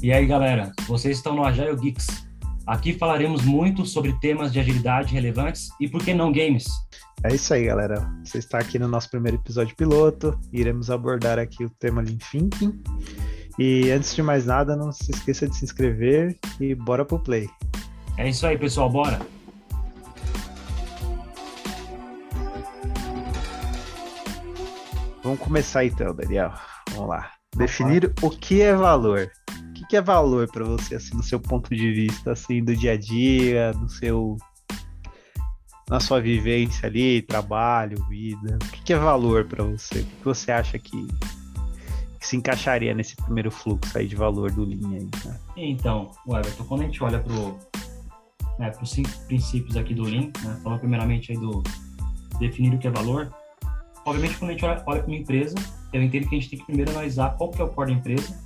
E aí, galera, vocês estão no Agile Geeks. Aqui falaremos muito sobre temas de agilidade relevantes e, por que não, games. É isso aí, galera. Você está aqui no nosso primeiro episódio piloto. Iremos abordar aqui o tema Lean Thinking. E antes de mais nada, não se esqueça de se inscrever e bora pro play. É isso aí, pessoal, bora! Vamos começar então, Daniel. Vamos lá. Vamos Definir o que é valor. O que é valor para você, assim, no seu ponto de vista, assim, do dia a dia, na sua vivência ali, trabalho, vida? O que é valor para você? O que você acha que se encaixaria nesse primeiro fluxo aí de valor do Lean aí, né? Então, Everton, quando a gente olha para os 5 princípios aqui do Lean, né, falando primeiramente aí do definir o que é valor, obviamente quando a gente olha para uma empresa, eu entendo que a gente tem que primeiro analisar qual que é o core da empresa,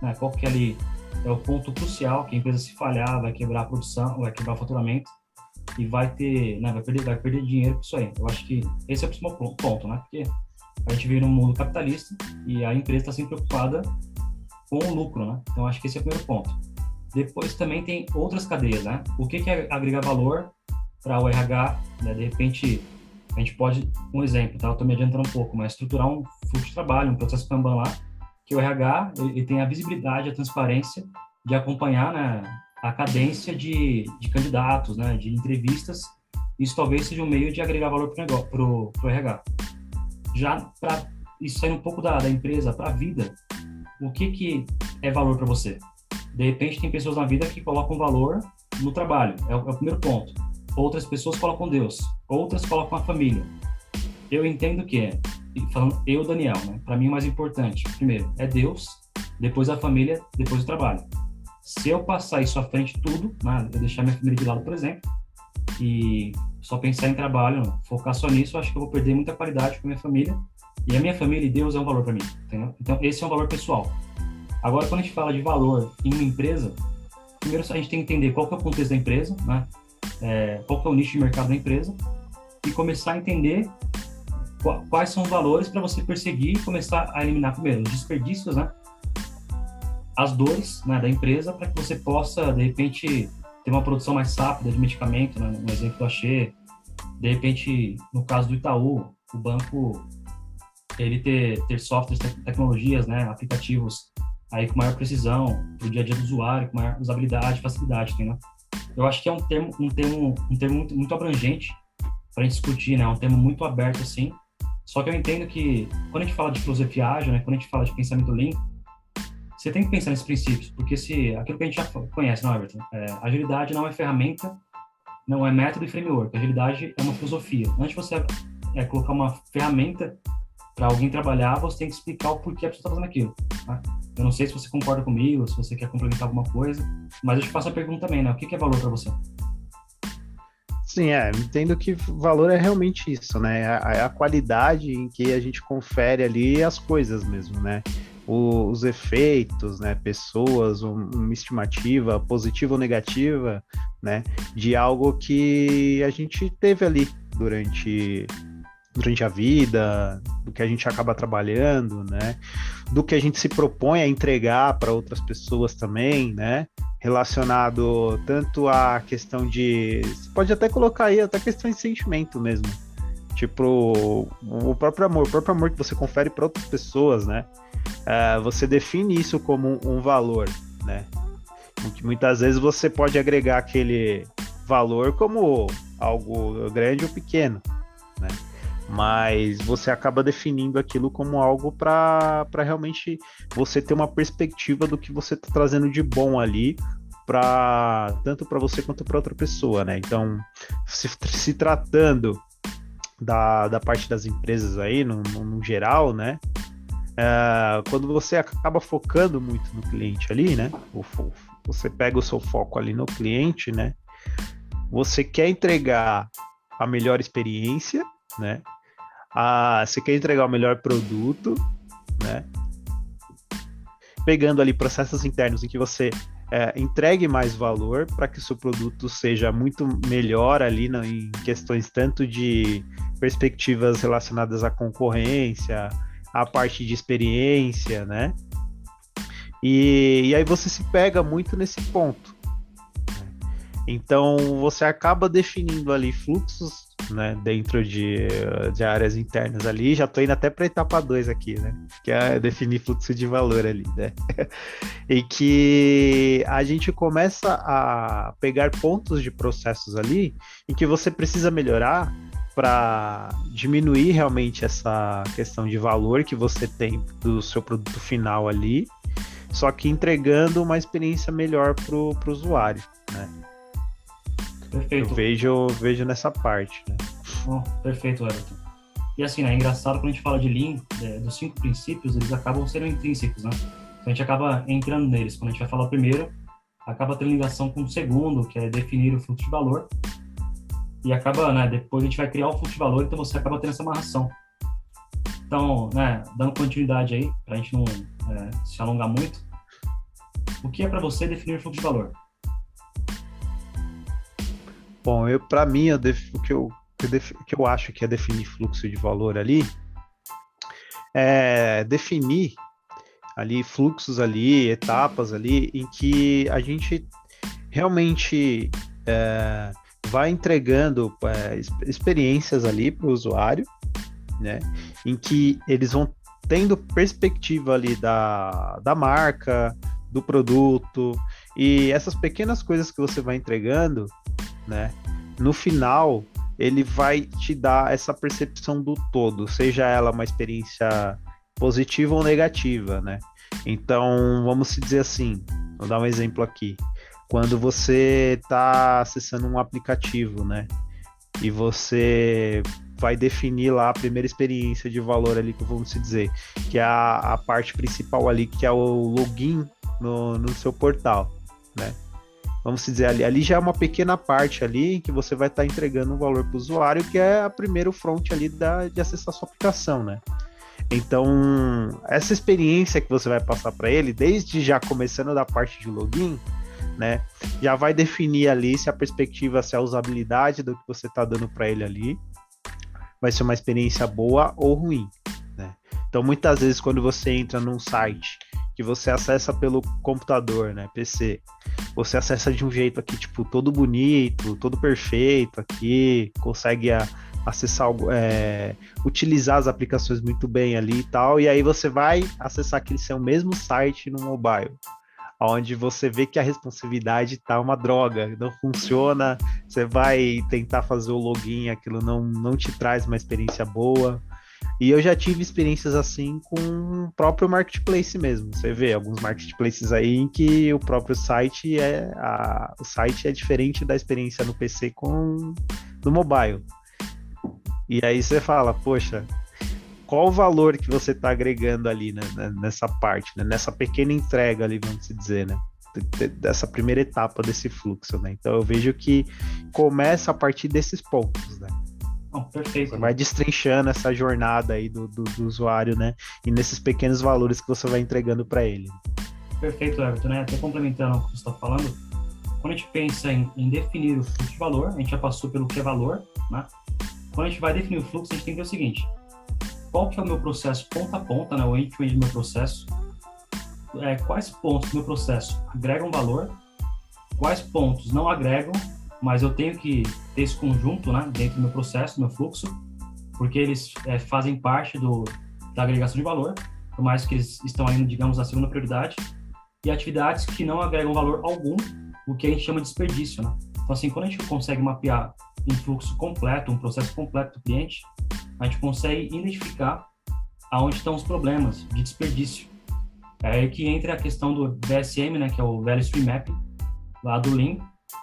né, qual que ali é o ponto crucial, que a empresa, se falhar, vai quebrar a produção, vai quebrar o faturamento e vai ter, né, vai perder dinheiro com isso aí. Eu acho que esse é o principal ponto, né, porque a gente vive num mundo capitalista e a empresa está sempre preocupada com o lucro, né? Então, acho que esse é o primeiro ponto. Depois também tem outras cadeias, né? O que é agregar valor para o RH, né? De repente, a gente pode, um exemplo, tá? Eu estou me adiantando um pouco, mas estruturar um fluxo de trabalho, um processo Kanban lá, que o RH ele tem a visibilidade, a transparência de acompanhar, né, a cadência de candidatos, né, de entrevistas. Isso talvez seja um meio de agregar valor para o RH. Já para isso sair um pouco da empresa para a vida, o que é valor para você? De repente, tem pessoas na vida que colocam valor no trabalho, é o primeiro ponto. Outras pessoas colocam Deus, outras colocam a família. Eu entendo que falando eu, Daniel, né? Para mim o mais importante, primeiro, é Deus, depois a família, depois o trabalho. Se eu passar isso à frente tudo, né? Eu deixar minha família de lado, por exemplo, e só pensar em trabalho, focar só nisso, eu acho que eu vou perder muita qualidade com a minha família. E a minha família e Deus é um valor para mim, entendeu? Então, esse é um valor pessoal. Agora, quando a gente fala de valor em uma empresa, primeiro a gente tem que entender qual que é o contexto da empresa, né? Qual que é o nicho de mercado da empresa, e começar a entender quais são os valores para você perseguir e começar a eliminar, primeiro, os desperdícios, né? As dores, né, da empresa, para que você possa, de repente, ter uma produção mais rápida de medicamento, né? Um exemplo que eu achei, de repente, no caso do Itaú, o banco, ele ter softwares, tecnologias, né, aplicativos aí com maior precisão, para o dia a dia do usuário, com maior usabilidade, facilidade, entendeu? Eu acho que é um termo muito, muito abrangente para a gente discutir, né? É um termo muito aberto, assim. Só que eu entendo que, quando a gente fala de filosofia ágil, né, quando a gente fala de pensamento Lean, você tem que pensar nesses princípios, porque aquilo que a gente já conhece, não, Everton? Agilidade não é ferramenta, não é método e framework. Agilidade é uma filosofia. Antes de você colocar uma ferramenta para alguém trabalhar, você tem que explicar o porquê a pessoa está fazendo aquilo, tá? Eu não sei se você concorda comigo, se você quer complementar alguma coisa, mas eu te faço a pergunta também, né? O que é valor para você? Sim, entendo que valor é realmente isso, né? A qualidade em que a gente confere ali as coisas mesmo, né? Os efeitos, né? Pessoas, uma estimativa positiva ou negativa, né? De algo que a gente teve ali durante a vida, do que a gente acaba trabalhando, né? Do que a gente se propõe a entregar para outras pessoas também, né? Relacionado tanto à questão de... Você pode até colocar aí até questão de sentimento mesmo. Tipo, o próprio amor que você confere para outras pessoas, né? Você define isso como um valor, né? Muitas vezes você pode agregar aquele valor como algo grande ou pequeno, né? Mas você acaba definindo aquilo como algo para realmente você ter uma perspectiva do que você está trazendo de bom ali, tanto para você quanto para outra pessoa, né? Então, se tratando da parte das empresas aí, no geral, né? Quando você acaba focando muito no cliente ali, né? Você pega o seu foco ali no cliente, né? Você quer entregar a melhor experiência, né? Você quer entregar o melhor produto, né? Pegando ali processos internos em que você entregue mais valor para que o seu produto seja muito melhor ali em questões tanto de perspectivas relacionadas à concorrência, à parte de experiência, né? E aí você se pega muito nesse ponto. Então, você acaba definindo ali fluxos, né, dentro de áreas internas ali. Já estou indo até para a etapa 2 aqui, né, que é definir fluxo de valor ali, né? E que a gente começa a pegar pontos de processos ali em que você precisa melhorar para diminuir realmente essa questão de valor que você tem do seu produto final ali, só que entregando uma experiência melhor para o usuário, né? Eu Perfeito. vejo nessa parte, né? Oh, perfeito, Everton. E assim, né, é engraçado quando a gente fala de Lean, dos 5 princípios, eles acabam sendo intrínsecos, né? Então a gente acaba entrando neles. Quando a gente vai falar o primeiro, acaba tendo ligação com o segundo, que é definir o fluxo de valor. E acaba, né, depois a gente vai criar o fluxo de valor, então você acaba tendo essa amarração. Então, né, dando continuidade aí, para a gente não se alongar muito, o que é para você definir o fluxo de valor? Bom, para mim, o que eu acho que é definir fluxo de valor ali é definir ali fluxos ali, etapas ali, em que a gente realmente vai entregando experiências ali para o usuário, né? Em que eles vão tendo perspectiva ali da marca, do produto, e essas pequenas coisas que você vai entregando, né? No final, ele vai te dar essa percepção do todo, seja ela uma experiência positiva ou negativa, né? Então, vamos se dizer assim, vou dar um exemplo aqui. Quando você está acessando um aplicativo, né? E você vai definir lá a primeira experiência de valor ali, que vamos se dizer, que é a parte principal ali, que é o login no seu portal, né? Vamos dizer, ali já é uma pequena parte ali que você vai estar entregando um valor para o usuário, que é a primeiro front ali de acessar a sua aplicação, né? Então, essa experiência que você vai passar para ele, desde já começando da parte de login, né, já vai definir ali se a perspectiva, se a usabilidade do que você está dando para ele ali vai ser uma experiência boa ou ruim, né? Então, muitas vezes, quando você entra num site que você acessa pelo computador, né, PC, você acessa de um jeito aqui, tipo, todo bonito, todo perfeito aqui, consegue acessar, utilizar as aplicações muito bem ali e tal, e aí você vai acessar aquele seu mesmo site no mobile, onde você vê que a responsividade tá uma droga, não funciona, você vai tentar fazer o login, aquilo não te traz uma experiência boa. E eu já tive experiências assim com o próprio marketplace mesmo. Você vê alguns marketplaces aí em que o próprio site o site é diferente da experiência no PC no mobile. E aí você fala, poxa, qual o valor que você está agregando ali, né, nessa parte, né, nessa pequena entrega ali, vamos dizer, né, dessa primeira etapa desse fluxo, né? Então eu vejo que começa a partir desses pontos, né? Perfeito. Você vai destrinchando essa jornada aí do usuário, né? E nesses pequenos valores que você vai entregando para ele. Perfeito, Everton, né? Até complementando o que você está falando, quando a gente pensa em definir o fluxo de valor, a gente já passou pelo que é valor, né? Quando a gente vai definir o fluxo, a gente tem que ver o seguinte: qual que é o meu processo ponta a ponta, né? O end-to-end do meu processo? Quais pontos do meu processo agregam valor? Quais pontos não agregam, mas eu tenho que ter esse conjunto, né, dentro do meu processo, do meu fluxo, porque eles fazem parte da agregação de valor, por mais que eles estão aí, digamos, na segunda prioridade, e atividades que não agregam valor algum, o que a gente chama de desperdício, né? Então, assim, quando a gente consegue mapear um fluxo completo, um processo completo do cliente, a gente consegue identificar aonde estão os problemas de desperdício. É aí que entra a questão do VSM, né, que é o Value Stream Mapping, lá do Lean,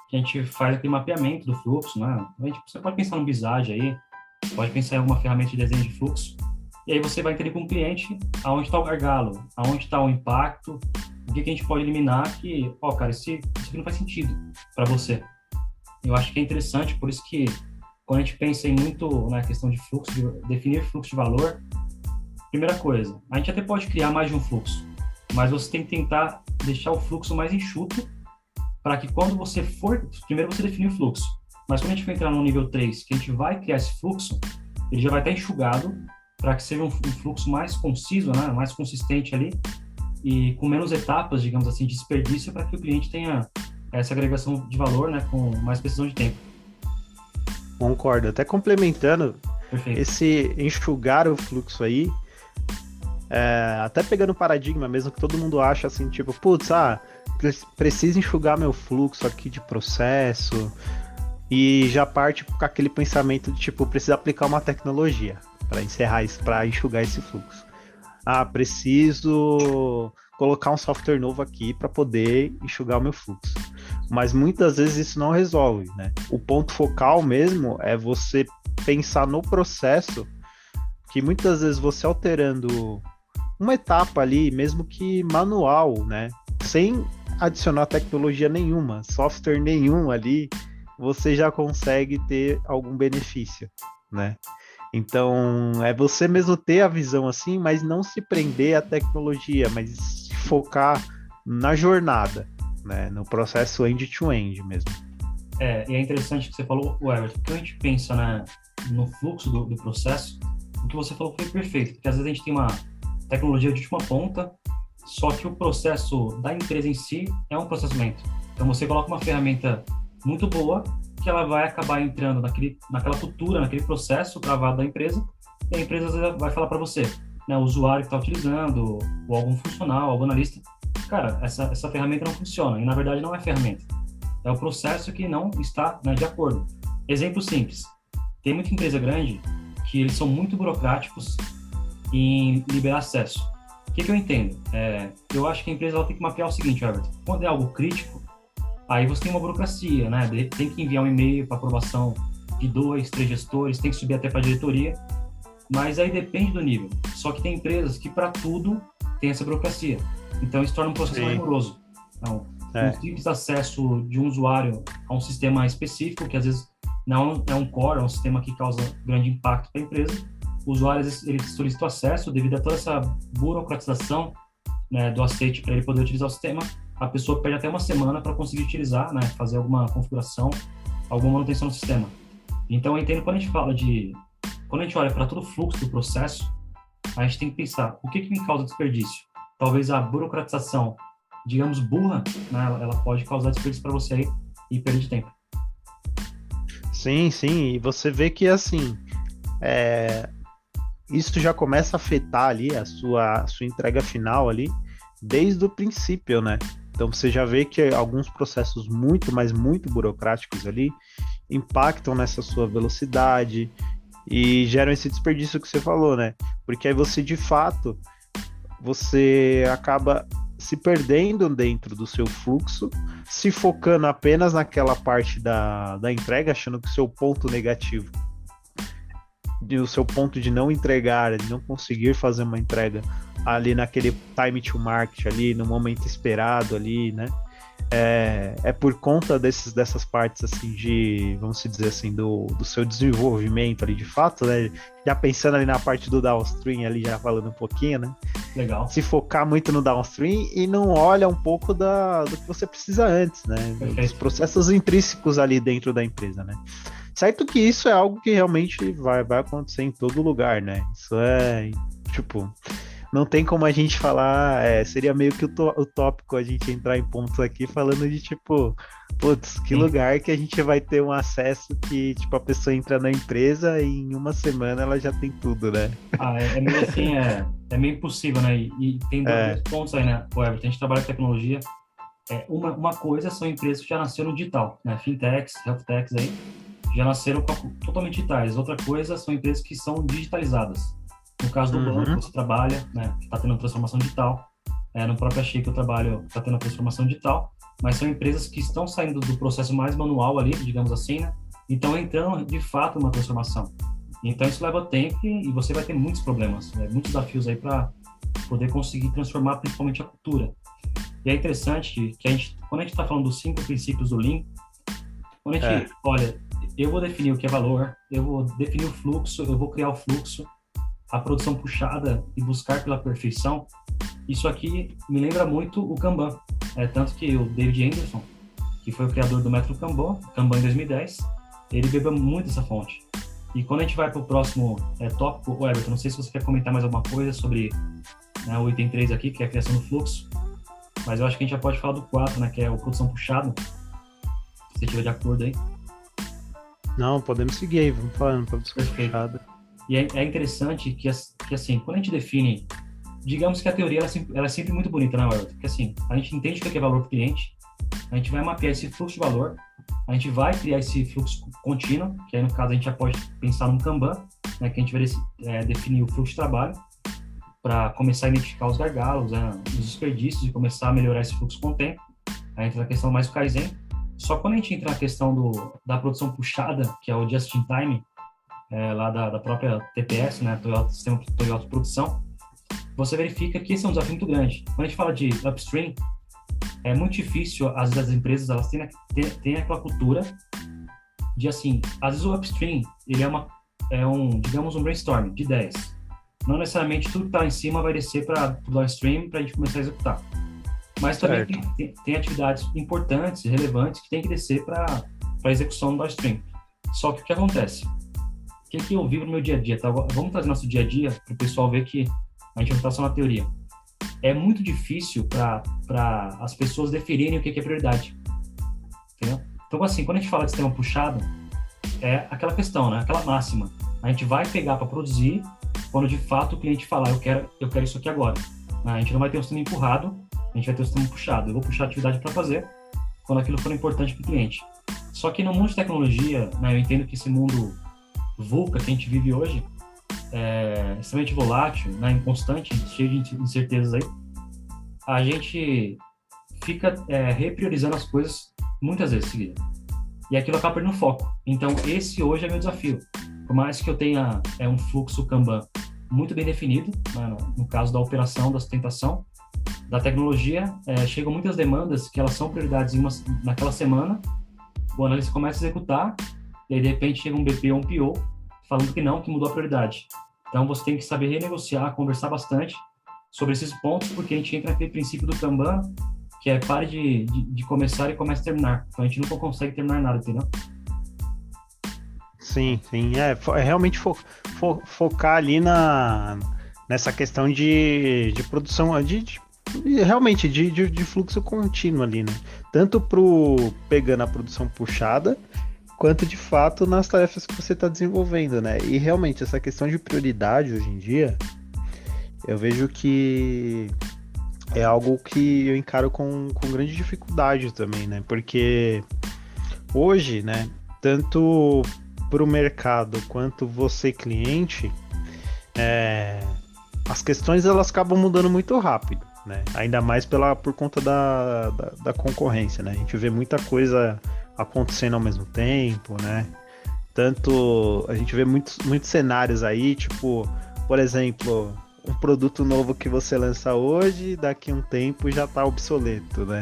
que a gente faz aquele mapeamento do fluxo, né? Você pode pensar no Visage aí, pode pensar em alguma ferramenta de desenho de fluxo, e aí você vai entender com o cliente aonde está o gargalo, aonde está o impacto, o que a gente pode eliminar que, cara, isso aqui não faz sentido para você. Eu acho que é interessante, por isso que quando a gente pensa em muito na questão de fluxo, de definir fluxo de valor, primeira coisa, a gente até pode criar mais de um fluxo, mas você tem que tentar deixar o fluxo mais enxuto para que quando você primeiro você define o fluxo, mas quando a gente for entrar no nível 3, que a gente vai criar esse fluxo, ele já vai estar enxugado para que seja um fluxo mais conciso, né, mais consistente ali, e com menos etapas, digamos assim, de desperdício para que o cliente tenha essa agregação de valor, né, com mais precisão de tempo. Concordo. Até complementando, Perfeito. esse enxugar o fluxo aí, até pegando o paradigma mesmo que todo mundo acha assim, tipo, putz, preciso enxugar meu fluxo aqui de processo, e já parte com aquele pensamento de tipo, preciso aplicar uma tecnologia para encerrar isso, para enxugar esse fluxo. Preciso colocar um software novo aqui para poder enxugar o meu fluxo. Mas muitas vezes isso não resolve, né? O ponto focal mesmo é você pensar no processo, que muitas vezes você alterando uma etapa ali, mesmo que manual, né? Sem adicionar tecnologia nenhuma, software nenhum ali, você já consegue ter algum benefício, né? Então, é você mesmo ter a visão assim, mas não se prender à tecnologia, mas se focar na jornada, né? No processo end-to-end mesmo. E é interessante que você falou, Everton, porque a gente pensa, né, no fluxo do processo, o que você falou foi perfeito, porque às vezes a gente tem uma tecnologia de última ponta, só que o processo da empresa em si é um processo lento. Então, você coloca uma ferramenta muito boa, que ela vai acabar entrando naquela cultura, naquele processo travado da empresa, e a empresa às vezes vai falar para você, né, o usuário que está utilizando, ou algum funcional, algum analista, cara, essa ferramenta não funciona, e na verdade não é ferramenta, é o processo que não está, né, de acordo. Exemplo simples, tem muita empresa grande que eles são muito burocráticos em liberar acesso. O que eu entendo? Eu acho que a empresa ela tem que mapear o seguinte, Everton, quando é algo crítico, aí você tem uma burocracia, né? Tem que enviar um e-mail para aprovação de 2, 3 gestores, tem que subir até para a diretoria, mas aí depende do nível. Só que tem empresas que para tudo tem essa burocracia, então isso torna um processo mais moroso. Então, um simples acesso de um usuário a um sistema específico, que às vezes não é um core, é um sistema que causa grande impacto para a empresa, o usuário ele solicita acesso devido a toda essa burocratização, né, do aceite para ele poder utilizar o sistema. A pessoa perde até uma semana para conseguir utilizar, né, fazer alguma configuração, alguma manutenção do sistema. Então, eu entendo quando a gente fala quando a gente olha para todo o fluxo do processo, a gente tem que pensar, o que me causa desperdício? Talvez a burocratização, digamos, burra, né, ela pode causar desperdício para você aí e perda de tempo. Sim, sim, e você vê que, assim, isso já começa a afetar ali a sua entrega final ali, desde o princípio, né? Então você já vê que alguns processos muito, mas muito burocráticos ali impactam nessa sua velocidade e geram esse desperdício que você falou, né? Porque aí você, de fato, você acaba se perdendo dentro do seu fluxo, se focando apenas naquela parte da entrega, achando que o seu ponto negativo, o seu ponto de não entregar, de não conseguir fazer uma entrega ali naquele time to market ali, no momento esperado ali, né? É por conta dessas partes, assim, vamos dizer assim, do seu desenvolvimento ali, de fato, né? Já pensando ali na parte do downstream ali, já falando um pouquinho, né? Legal. Se focar muito no downstream e não olha um pouco do que você precisa antes, né? Dos processos intrínsecos ali dentro da empresa, né? Certo que isso é algo que realmente vai acontecer em todo lugar, né? Isso tipo, não tem como a gente falar, seria meio que utópico a gente entrar em pontos aqui falando de tipo, putz, que lugar que a gente vai ter um acesso que, tipo, a pessoa entra na empresa e em uma semana ela já tem tudo, né? É meio assim, é meio impossível, né? E tem dois pontos aí, né, Everton? A gente trabalha com tecnologia. Uma coisa são empresas que já nasceram no digital, né? Fintechs, healthtechs aí, já nasceram totalmente digitais. Outra coisa são empresas que são digitalizadas. No caso do banco, você trabalha, né, está tendo transformação digital. No próprio Achei que eu trabalho, está tendo a transformação digital. Mas são empresas que estão saindo do processo mais manual ali, digamos assim, né? E estão entrando, de fato, numa transformação. Então, isso leva tempo e você vai ter muitos problemas, né? Muitos desafios aí para poder conseguir transformar, principalmente, a cultura. E é interessante que quando a gente está falando dos 5 princípios do Lean, quando a gente olha, eu vou definir o que é valor, eu vou definir o fluxo, eu vou criar o fluxo, a produção puxada e buscar pela perfeição, isso aqui me lembra muito o Kanban. Tanto que o David Anderson, que foi o criador do método Kanban em 2010, ele bebeu muito essa fonte. E quando a gente vai para o próximo tópico, Everton, não sei se você quer comentar mais alguma coisa sobre né, o item 3 aqui, que é a criação do fluxo, mas eu acho que a gente já pode falar do 4, né, que é a produção puxada, se você estiver de acordo aí. Não, podemos seguir aí, vamos falando para Perfeito. E é interessante que, assim, quando a gente define, digamos que a teoria ela é sempre muito bonita, né, Everton? Porque assim, a gente entende o que é valor para o cliente, a gente vai mapear esse fluxo de valor, a gente vai criar esse fluxo contínuo, que aí no caso a gente já pode pensar num Kanban, né, que a gente vai definir o fluxo de trabalho para começar a identificar os gargalos, né, os desperdícios e começar a melhorar esse fluxo com o tempo. Aí entra a questão mais do Kaizen. Só quando a gente entra na questão da produção puxada, que é o Just in Time, lá da própria TPS, né, Sistema Toyota Produção, você verifica que esse é um desafio muito grande. Quando a gente fala de upstream, é muito difícil, às vezes as empresas elas têm aquela cultura de, assim, às vezes o upstream, ele digamos, um brainstorm de ideias. Não necessariamente tudo que está em cima vai descer para o downstream para a gente começar a executar. Mas também tem atividades importantes e relevantes que tem que descer para a execução do downstream. Só que o que acontece? O que eu vivo no meu dia a dia? Tá? Vamos trazer nosso dia a dia para o pessoal ver que a gente não está só na teoria. É muito difícil para as pessoas definirem o que é prioridade. Entendeu? Então, assim, quando a gente fala de sistema puxado, é aquela questão, né? Aquela máxima. A gente vai pegar para produzir quando de fato o cliente falar, eu quero isso aqui agora. A gente não vai ter um sistema empurrado, a gente vai ter um sistema puxado. Eu vou puxar a atividade para fazer quando aquilo for importante para o cliente. Só que no mundo de tecnologia, né, eu entendo que esse mundo VUCA que a gente vive hoje é extremamente volátil, né, inconstante, cheio de incertezas aí. A gente fica repriorizando as coisas muitas vezes seguidas. E aquilo acaba perdendo foco. Então, esse hoje é meu desafio. Por mais que eu tenha um fluxo Kanban muito bem definido, né, no caso da operação, da sustentação, da tecnologia, chegam muitas demandas que elas são prioridades naquela semana, o analista começa a executar, e aí de repente chega um BP ou um PO falando que não, que mudou a prioridade. Então você tem que saber renegociar, conversar bastante sobre esses pontos, porque a gente entra naquele princípio do Kanban, que é pare de começar e comece a terminar. Então a gente nunca consegue terminar nada, entendeu? Sim. É realmente focar ali nessa questão de produção, realmente de fluxo contínuo ali, né? Tanto pegando a produção puxada, quanto de fato nas tarefas que você está desenvolvendo, né? E realmente essa questão de prioridade hoje em dia, eu vejo que é algo que eu encaro com grande dificuldade também, né? Porque hoje, né, tanto para o mercado quanto você cliente, as questões elas acabam mudando muito rápido, né? Ainda mais por conta da concorrência, né? A gente vê muita coisa acontecendo ao mesmo tempo, né? Tanto a gente vê muitos cenários aí, tipo, por exemplo, um produto novo que você lança hoje, daqui a um tempo já está obsoleto, né?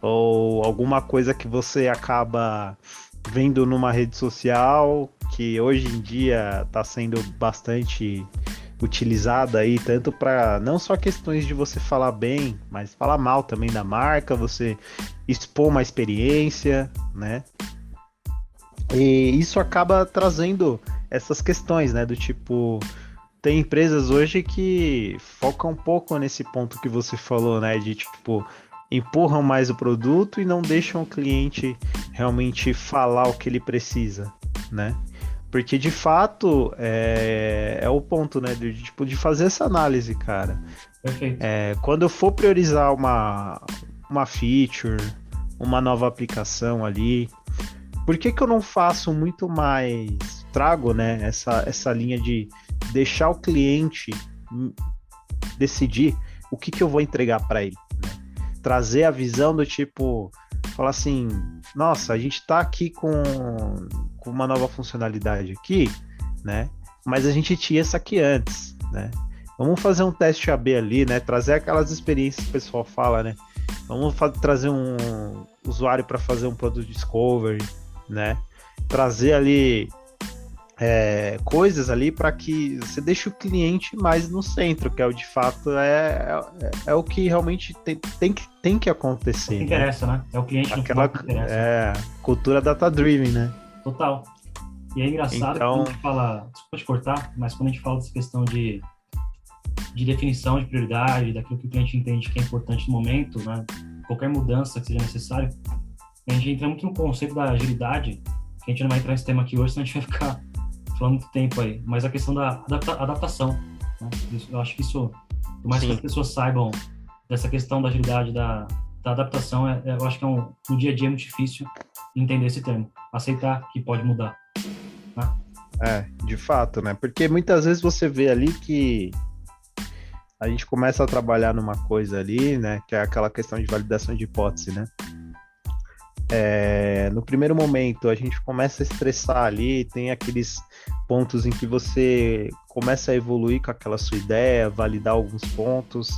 Ou alguma coisa que você acaba vendo numa rede social, que hoje em dia está sendo bastante utilizada aí, tanto para não só questões de você falar bem, mas falar mal também da marca, você expor uma experiência, né? E isso acaba trazendo essas questões, né? Do tipo, tem empresas hoje que focam um pouco nesse ponto que você falou, né? De tipo, empurram mais o produto e não deixam o cliente realmente falar o que ele precisa, né? Porque de fato é o ponto, né? De fazer essa análise, cara. Perfeito. Quando eu for priorizar uma feature, uma nova aplicação ali, por que eu não faço muito mais, trago, né, essa linha de deixar o cliente decidir o que eu vou entregar para ele, né? Trazer a visão do tipo, falar assim, nossa, a gente tá aqui com uma nova funcionalidade aqui, né? Mas a gente tinha essa aqui antes, né? Vamos fazer um teste AB ali, né? Trazer aquelas experiências que o pessoal fala, né? Vamos trazer um usuário para fazer um product discovery, né? Trazer ali coisas ali para que você deixe o cliente mais no centro, que é o de fato é o que realmente tem que acontecer. O que interessa, né? É o cliente no final que interessa. Cultura data-driven, né? Total. E é engraçado então, quando a gente fala, desculpa te cortar, mas quando a gente fala dessa questão de de definição de prioridade, daquilo que o cliente entende que é importante no momento, né? Qualquer mudança que seja necessária. A gente entra muito no conceito da agilidade, que a gente não vai entrar nesse tema aqui hoje, senão a gente vai ficar falando muito tempo aí. Mas a questão da adaptação, né? Eu acho que isso, por mais que as pessoas saibam dessa questão da agilidade, da adaptação, eu acho que no dia a dia é muito difícil entender esse termo, aceitar que pode mudar, né? De fato, né? Porque muitas vezes você vê ali que a gente começa a trabalhar numa coisa ali, né? Que é aquela questão de validação de hipótese, né? No primeiro momento, a gente começa a estressar ali, tem aqueles pontos em que você começa a evoluir com aquela sua ideia, validar alguns pontos,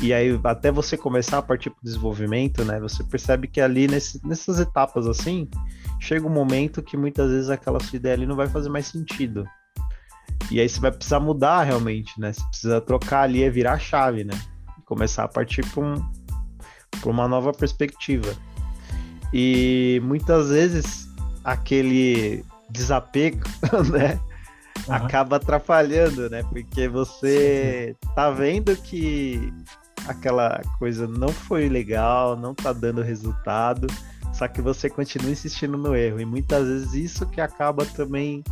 e aí até você começar a partir para o desenvolvimento, né? Você percebe que ali nessas etapas assim, chega um momento que muitas vezes aquela sua ideia ali não vai fazer mais sentido. E aí você vai precisar mudar realmente, né? Você precisa trocar ali, virar a chave, né? E começar a partir para uma nova perspectiva. E muitas vezes aquele desapego, né? Acaba atrapalhando, né? Porque você tá vendo que aquela coisa não foi legal, não tá dando resultado, só que você continua insistindo no erro. E muitas vezes isso que acaba também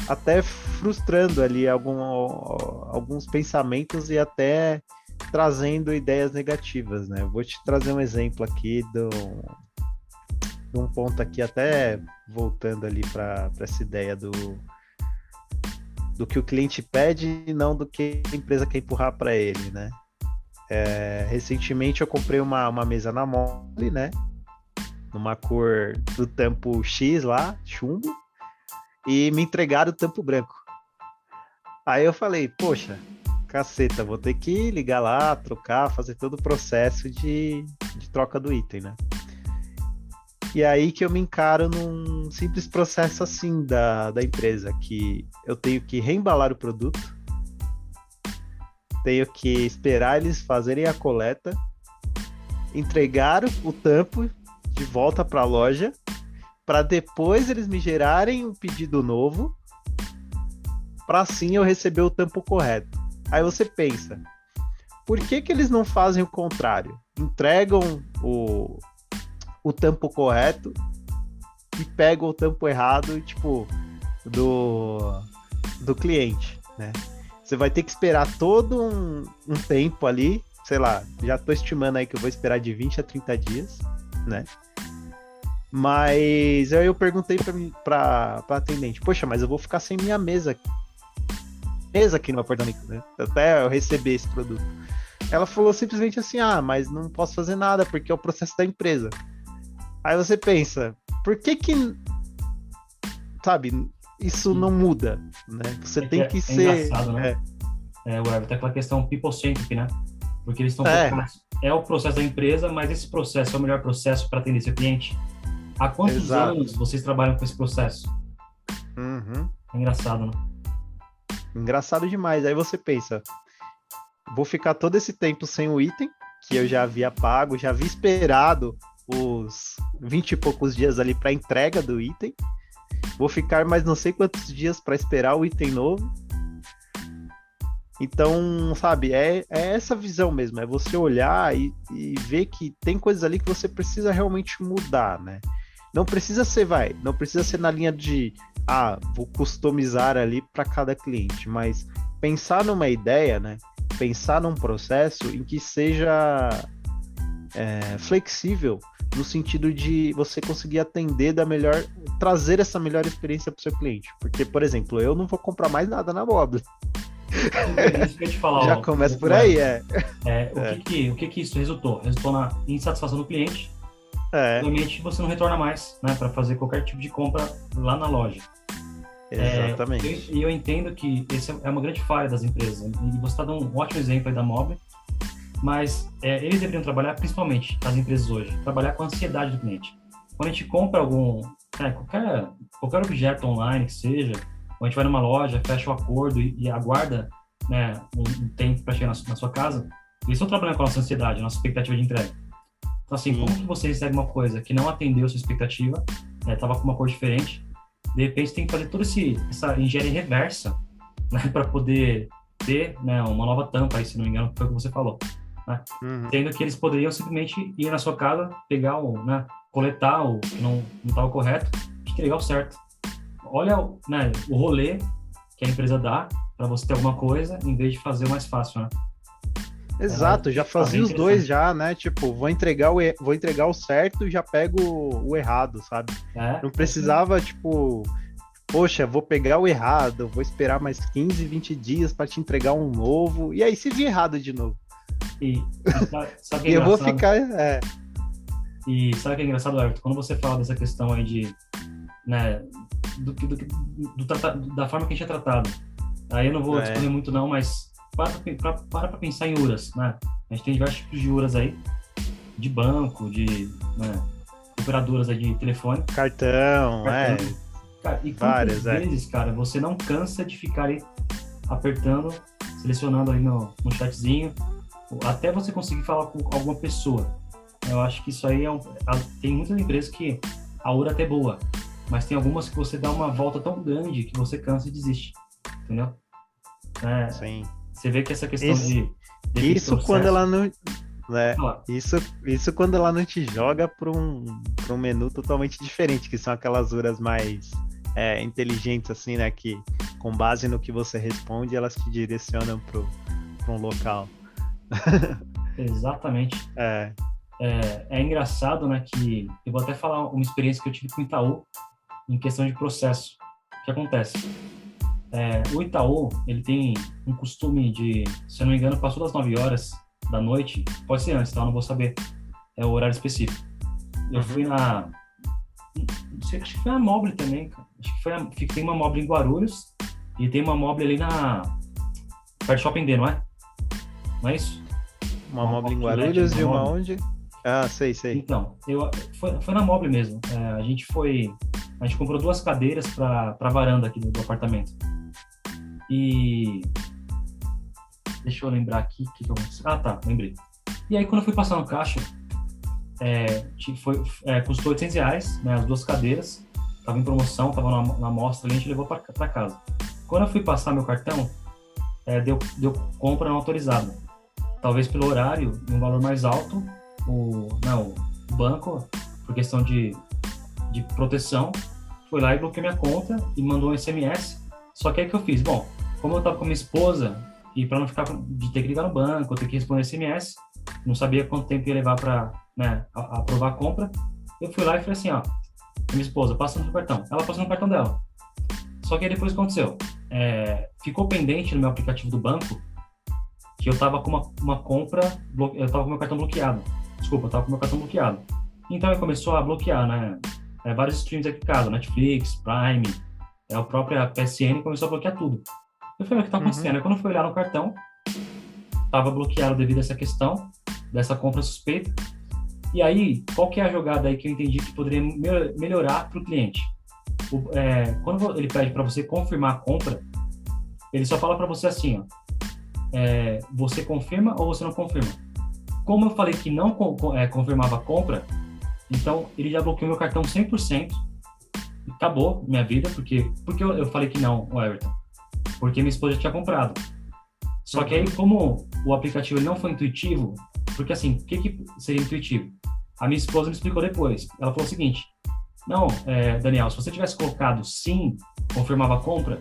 até frustrando ali alguns pensamentos e até trazendo ideias negativas, né? Eu vou te trazer um exemplo aqui de um ponto aqui, até voltando ali para essa ideia do que o cliente pede e não do que a empresa quer empurrar para ele, né? Recentemente eu comprei uma mesa na Mobile, né? Numa cor do tampo X lá, chumbo, e me entregaram o tampo branco. Aí eu falei, poxa, caceta, vou ter que ligar lá, trocar, fazer todo o processo de troca do item, né? E aí que eu me encaro num simples processo assim da empresa, que eu tenho que reembalar o produto, tenho que esperar eles fazerem a coleta, entregar o tampo de volta para a loja, para depois eles me gerarem um pedido novo, para assim eu receber o tampo correto. Aí você pensa, por que eles não fazem o contrário? Entregam o tampo correto e pegam o tampo errado, tipo, do cliente, né? Você vai ter que esperar todo um tempo ali, sei lá, já tô estimando aí que eu vou esperar de 20 a 30 dias, né? Mas aí eu perguntei pra atendente, poxa, mas eu vou ficar sem minha mesa aqui no apartamento, né? Até eu receber esse produto. Ela falou simplesmente assim, mas não posso fazer nada, porque é o processo da empresa. Aí você pensa, por que sabe, isso não muda, né? Você tem que ser... engraçado, né? Web, tem aquela questão people-centric, né? Porque eles estão focados. É o processo da empresa, mas esse processo é o melhor processo para atender seu cliente. Há quantos anos vocês trabalham com esse processo? Uhum. É engraçado, né? Engraçado demais. Aí você pensa, vou ficar todo esse tempo sem o item, que eu já havia pago, já havia esperado os 20 e poucos dias ali para entrega do item. Vou ficar mais não sei quantos dias para esperar o item novo. Então, sabe, é essa visão mesmo, é você olhar e ver que tem coisas ali que você precisa realmente mudar, né? Não precisa ser na linha de, vou customizar ali para cada cliente, mas pensar numa ideia, né? Pensar num processo em que seja flexível, no sentido de você conseguir atender trazer essa melhor experiência para o seu cliente. Porque, por exemplo, eu não vou comprar mais nada na Mobile. Isso que eu ia te falar. Já começa por aí, O que isso resultou? Resultou na insatisfação do cliente. Realmente você não retorna mais, né, para fazer qualquer tipo de compra lá na loja. Exatamente. E eu entendo que essa é uma grande falha das empresas. E você está dando um ótimo exemplo aí da Mobile. Mas eles deveriam trabalhar, principalmente as empresas hoje, trabalhar com a ansiedade do cliente. Quando a gente compra qualquer objeto online que seja, ou a gente vai numa loja, fecha o acordo e aguarda, né, um tempo para chegar na sua casa, eles estão trabalhando com a nossa ansiedade, a nossa expectativa de entrega. Então, assim, como que você recebe uma coisa que não atendeu a sua expectativa, estava com uma cor diferente, de repente tem que fazer toda essa engenharia reversa, né, para poder ter, né, uma nova tampa, aí, se não me engano, foi o que você falou, né? Uhum. Sendo que eles poderiam simplesmente ir na sua casa, pegar né, coletar o que não estava correto, e entregar o certo. Olha, né, o rolê que a empresa dá para você ter alguma coisa, em vez de fazer o mais fácil, né? Exato, já Bem fazia os dois interessante. já, né? Tipo, vou entregar o certo e já pego o errado, sabe? Não É isso mesmo. precisava, tipo, poxa, vou pegar o errado, vou esperar mais 15, 20 dias para te entregar um novo, e aí se vier errado de novo. Sabe o que é E eu vou engraçado? ficar, E sabe o que é engraçado, Everton? Quando você fala dessa questão aí de, né, da forma que a gente é tratado, aí eu não vou é, discorrer muito não, mas para pensar em URAs, né? A gente tem diversos tipos de URAs aí, de banco, de, né, operadoras aí de telefone, cartão, cartão. Cara, e quantas várias, vezes, cara, você não cansa de ficar aí apertando, selecionando aí no chatzinho, até você conseguir falar com alguma pessoa. Eu acho que isso aí tem muitas empresas que a URA até é boa, mas tem algumas que você dá uma volta tão grande que você cansa e desiste, entendeu? É, sim. você vê que essa questão Isso, de definir isso quando ela processo, não, né? sei lá, Isso quando ela não te joga para um menu totalmente diferente, que são aquelas URAs mais inteligentes, assim, né? Que com base no que você responde, elas te direcionam para um local. exatamente. É, É engraçado, né, que eu vou até falar uma experiência que eu tive com o Itaú em questão de processo. O que acontece? O Itaú, ele tem um costume de, se eu não me engano, passou das 9 horas da noite, pode ser antes, tá? Eu não vou saber o horário específico. Eu fui uhum. não sei, acho que foi a Mobile também, cara. Acho que tem uma Mobile em Guarulhos e tem uma Mobile ali perto do Shopping D, não é? Não é isso? Uma Uma Mobile em outlet ali Guarulhos da e uma Mobile. onde? Ah, sei. Então, foi na Mobile mesmo. A gente comprou 2 cadeiras para varanda aqui do apartamento. E deixa eu lembrar aqui o que eu... Ah, tá, lembrei. E aí, quando eu fui passar no caixa, custou R$ 800, né, as 2 cadeiras. Tava em promoção, tava na mostra ali, a gente levou para casa. Quando eu fui passar meu cartão, deu compra não autorizada. Talvez pelo horário e um valor mais alto, o banco, por questão de proteção, foi lá e bloqueou minha conta e mandou um SMS. Só que aí que eu fiz? Bom, como eu estava com minha esposa, e para não ficar de ter que ligar no banco, ter que responder SMS, não sabia quanto tempo ia levar para, né, aprovar a compra, eu fui lá e falei assim, ó, minha esposa, passa no cartão. Ela passou no cartão dela. Só que aí depois aconteceu. Ficou pendente no meu aplicativo do banco que eu estava com uma compra, eu estava com meu cartão bloqueado. Desculpa, eu estava com meu cartão bloqueado. Então ele começou a bloquear, né? Vários streams aqui em casa, Netflix, Prime, a própria PSN começou a bloquear tudo. Eu falei, o que está Uhum. acontecendo? Aí quando eu fui olhar no cartão, estava bloqueado devido a essa questão, dessa compra suspeita. E aí, qual que é a jogada aí que eu entendi que poderia melhorar para o cliente? Quando ele pede para você confirmar a compra, ele só fala para você assim, ó, você confirma ou você não confirma? Como eu falei que não confirmava a compra, então ele já bloqueou meu cartão 100%, acabou minha vida, porque eu falei que não, o Everton? Porque minha esposa tinha comprado. Só que aí, Uhum. como o aplicativo ele não foi intuitivo, porque assim, o que seria intuitivo? A minha esposa me explicou depois. Ela falou o seguinte, não, Daniel, se você tivesse colocado sim, confirmava a compra,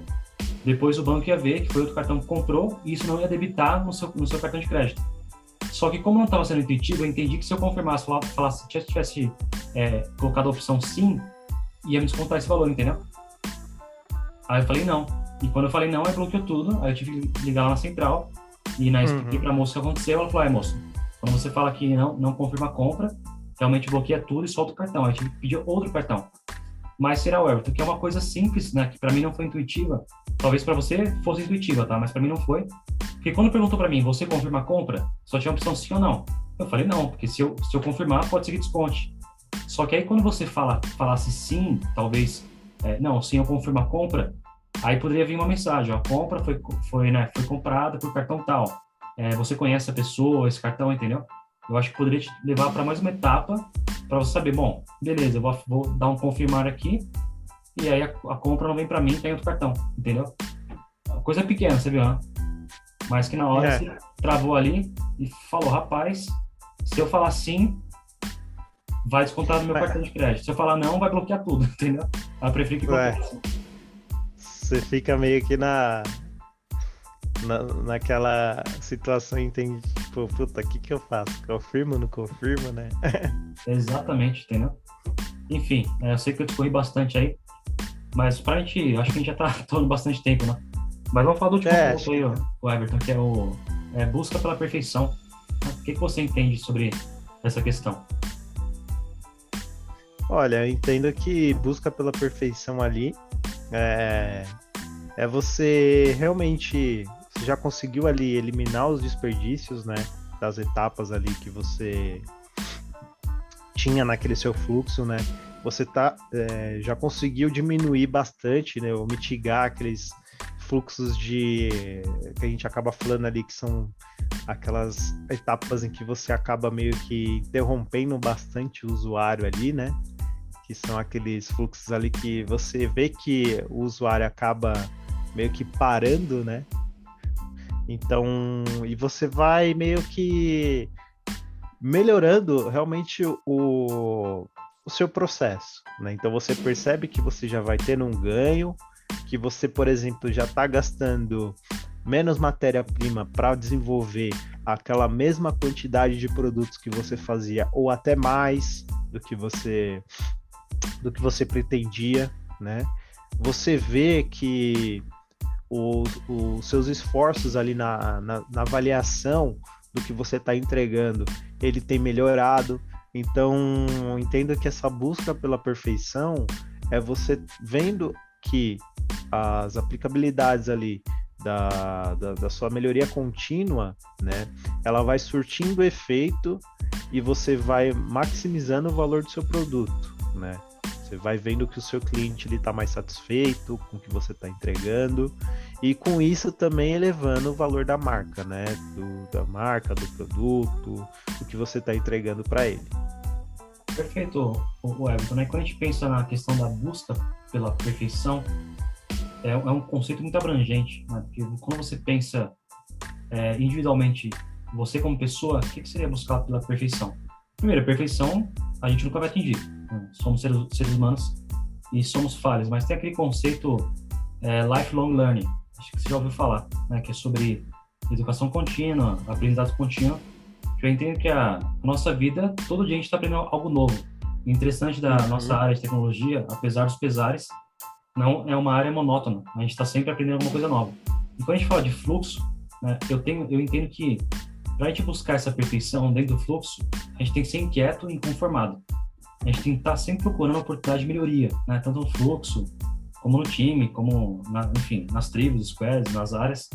depois o banco ia ver que foi outro cartão que comprou e isso não ia debitar no seu cartão de crédito. Só que como não estava sendo intuitivo, eu entendi que se eu confirmasse, falasse, se eu tivesse colocado a opção sim, ia me descontar esse valor, entendeu? Aí eu falei não. E quando eu falei não, aí bloqueou tudo. Aí eu tive que ligar lá na central e expliquei Uhum. para a moça o que aconteceu. Ela falou, moça, quando você fala que não confirma a compra, realmente bloqueia tudo e solta o cartão. Aí eu tive que pedir outro cartão. Mas será o Everton, que é uma coisa simples, né? Que para mim não foi intuitiva. Talvez para você fosse intuitiva, tá? Mas para mim não foi. Porque quando perguntou para mim, você confirma a compra? Só tinha a opção sim ou não. Eu falei não, porque se eu confirmar, pode ser que desconte. Só que aí quando você falasse sim, talvez, não, sim, eu confirmo a compra, aí poderia vir uma mensagem, ó, a compra foi comprada por cartão tal. Você conhece a pessoa, esse cartão, entendeu? Eu acho que poderia te levar para mais uma etapa para você saber, bom, beleza, eu vou dar um confirmar aqui e aí a compra não vem para mim, tem outro cartão, entendeu? Coisa pequena, você viu, né? mas que na hora você travou ali e falou, rapaz, se eu falar sim, vai descontar no meu cartão de crédito. Se eu falar não, vai bloquear tudo, entendeu? Eu prefiro que bloqueie. Você fica meio que naquela situação, entende? Tipo, puta, o que eu faço? Confirmo, não confirmo, né? Exatamente, entendeu? Enfim, eu sei que eu discorri bastante aí, mas pra gente, acho que a gente já tá tomando bastante tempo, né? Mas vamos falar do último ponto aí, o Everton, que é busca pela perfeição. O que você entende sobre essa questão? Olha, eu entendo que busca pela perfeição ali é você realmente, você já conseguiu ali eliminar os desperdícios, né, das etapas ali que você tinha naquele seu fluxo, né? Você já conseguiu diminuir bastante, né, ou mitigar aqueles fluxos que a gente acaba falando ali, que são aquelas etapas em que você acaba meio que interrompendo bastante o usuário ali, né? Que são aqueles fluxos ali que você vê que o usuário acaba meio que parando, né? Então, e você vai meio que melhorando realmente o seu processo, né? Então você percebe que você já vai tendo um ganho, que você, por exemplo, já está gastando menos matéria-prima para desenvolver aquela mesma quantidade de produtos que você fazia, ou até mais do que você pretendia, né? Você vê que os seus esforços ali na avaliação do que você está entregando, ele tem melhorado. Então, entendo que essa busca pela perfeição é você vendo que as aplicabilidades ali da sua melhoria contínua, né, ela vai surtindo efeito e você vai maximizando o valor do seu produto, né? Você vai vendo que o seu cliente está mais satisfeito com o que você está entregando e com isso também elevando o valor da marca, né? Da marca, do produto, do que você está entregando para ele. Perfeito, o Everton, né? Quando a gente pensa na questão da busca pela perfeição, é um conceito muito abrangente, né? Porque quando você pensa individualmente, você como pessoa, o que seria buscar pela perfeição? Primeiro, a perfeição a gente nunca vai atingir, né? Somos seres humanos e somos falhos, mas tem aquele conceito lifelong learning, acho que você já ouviu falar, né? Que é sobre educação contínua, aprendizado contínuo. Eu entendo que a nossa vida, todo dia a gente está aprendendo algo novo. O interessante da nossa área de tecnologia, apesar dos pesares, não é uma área monótona. A gente está sempre aprendendo alguma coisa nova. E quando a gente fala de fluxo, né, eu entendo que para a gente buscar essa perfeição dentro do fluxo, a gente tem que ser inquieto e inconformado. A gente tem que estar sempre procurando oportunidade de melhoria, né, tanto no fluxo, como no time, como, enfim, nas tribos, squads, nas áreas.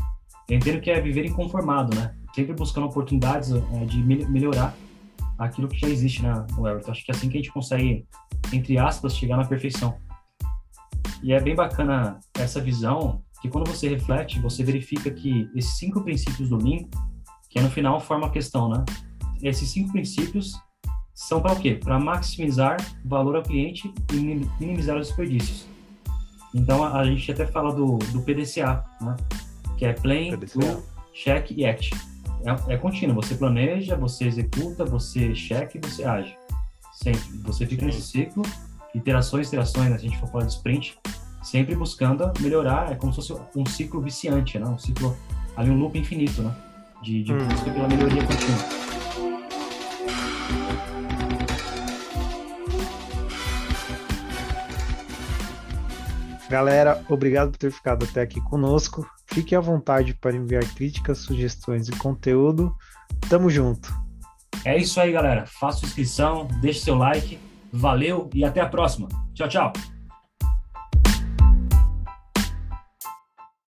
Eu entendo que é viver inconformado, né? Sempre buscando oportunidades de melhorar aquilo que já existe na Everton. Acho que é assim que a gente consegue, entre aspas, chegar na perfeição. E é bem bacana essa visão, que quando você reflete, você verifica que esses 5 princípios do Lean, que no final forma a questão, né? Esses 5 princípios são para o quê? Para maximizar o valor ao cliente e minimizar os desperdícios. Então, a gente até fala do PDCA, né? Que é Plan, Do, Check e Act. É contínuo, você planeja, você executa, você checa e você age. Sempre. Você fica nesse ciclo, iterações, né? Se a gente for falar de sprint, sempre buscando melhorar, é como se fosse um ciclo viciante, né? Um ciclo, ali um loop infinito, né? De busca pela melhoria contínua. Galera, obrigado por ter ficado até aqui conosco. Fique à vontade para enviar críticas, sugestões e conteúdo. Tamo junto. É isso aí, galera. Faça sua inscrição, deixe seu like. Valeu e até a próxima. Tchau, tchau.